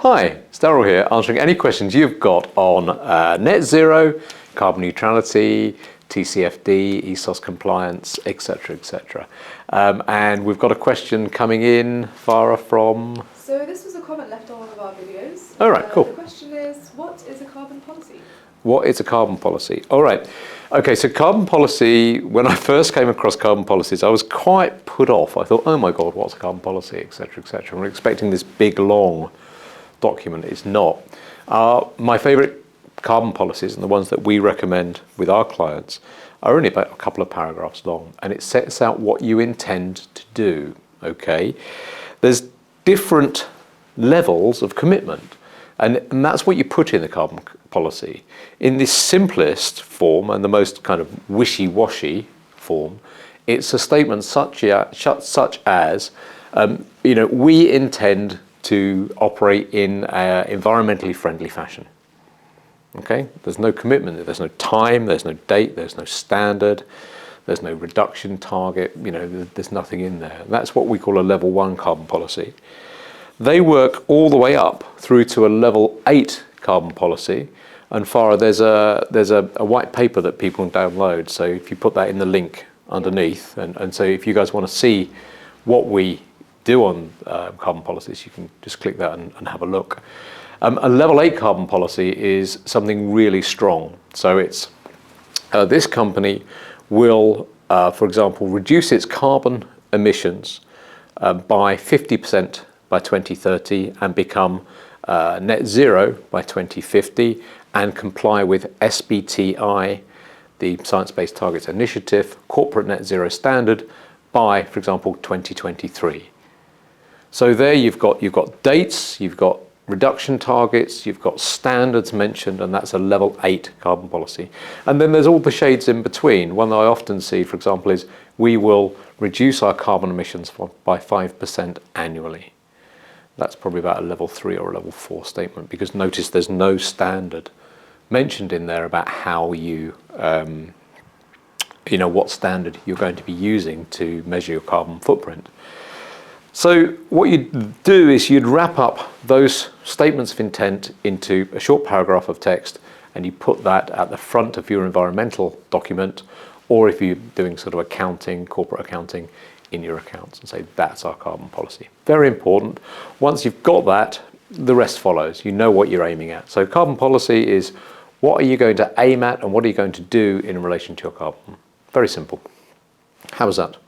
Hi, it's Daryl here, answering any questions you've got on net zero, carbon neutrality, TCFD, ESOS compliance, etc., etc. And we've got a question coming in, Farah, from... So this was a comment left on one of our videos. All right, cool. The question is, what is a carbon policy? What is a carbon policy? All right. Okay, so carbon policy, when I first came across carbon policies, I was quite put off. I thought, oh my God, what's a carbon policy, etc., etc. We're expecting this big, long document. It's not. My favorite carbon policies, and the ones that we recommend with our clients, are only about a couple of paragraphs long, and it sets out what you intend to do, okay? There's different levels of commitment, and that's what you put in the carbon policy. In the simplest form, and the most kind of wishy-washy form, it's a statement such as, we intend to operate in an environmentally friendly fashion. Okay, there's no commitment, there's no time, there's no date, there's no standard, there's no reduction target, there's nothing in there. That's what we call a level 1 carbon policy. They work all the way up through to a level 8 carbon policy, and Farah, there's a white paper that people can download, so if you put that in the link underneath, and so if you guys want to see what we do on carbon policies, you can just click that and have a look. A level 8 carbon policy is something really strong. So it's this company will, for example, reduce its carbon emissions by 50% by 2030 and become net zero by 2050 and comply with SBTI, the Science-Based Targets Initiative, corporate net zero standard by, for example, 2023. So there you've got dates, you've got reduction targets, you've got standards mentioned, and that's a level 8 carbon policy. And then there's all the shades in between. One that I often see, for example, is we will reduce our carbon emissions by 5% annually. That's probably about a level 3 or a level 4 statement, because notice there's no standard mentioned in there about how you, what standard you're going to be using to measure your carbon footprint. So what you'd do is you'd wrap up those statements of intent into a short paragraph of text, and you put that at the front of your environmental document, or if you're doing sort of accounting, corporate accounting, in your accounts, and say that's our carbon policy. Very important. Once you've got that, the rest follows. You know what you're aiming at. So carbon policy is what are you going to aim at and what are you going to do in relation to your carbon? Very simple. How was that?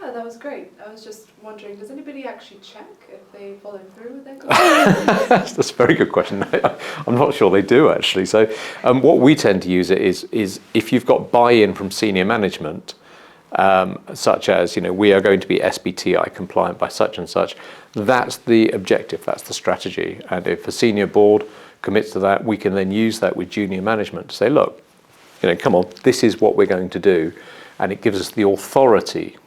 Yeah, that was great. I was just wondering, does anybody actually check if they follow through with their carbon? That's a very good question. I'm not sure they do actually. So what we tend to use it is if you've got buy-in from senior management, such as, we are going to be SBTI compliant by such and such, that's the objective, that's the strategy. And if a senior board commits to that, we can then use that with junior management to say, look, come on, this is what we're going to do. And it gives us the authority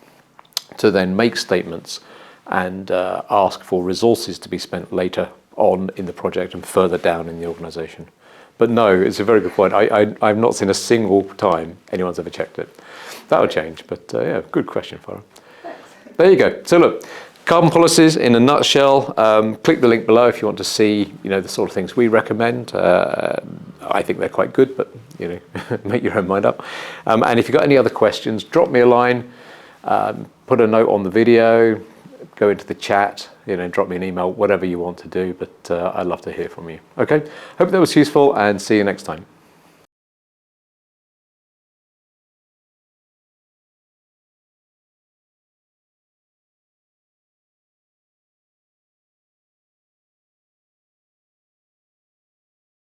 to then make statements and ask for resources to be spent later on in the project and further down in the organisation. But no, it's a very good point. I've not seen a single time anyone's ever checked it. That'll change, but yeah, good question, Farah. Thanks. There you go. So look, carbon policies in a nutshell. Click the link below if you want to see, the sort of things we recommend. I think they're quite good, but make your own mind up. And if you've got any other questions, drop me a line. Put a note on the video, go into the chat, drop me an email, whatever you want to do, but I'd love to hear from you. Okay, hope that was useful and see you next time.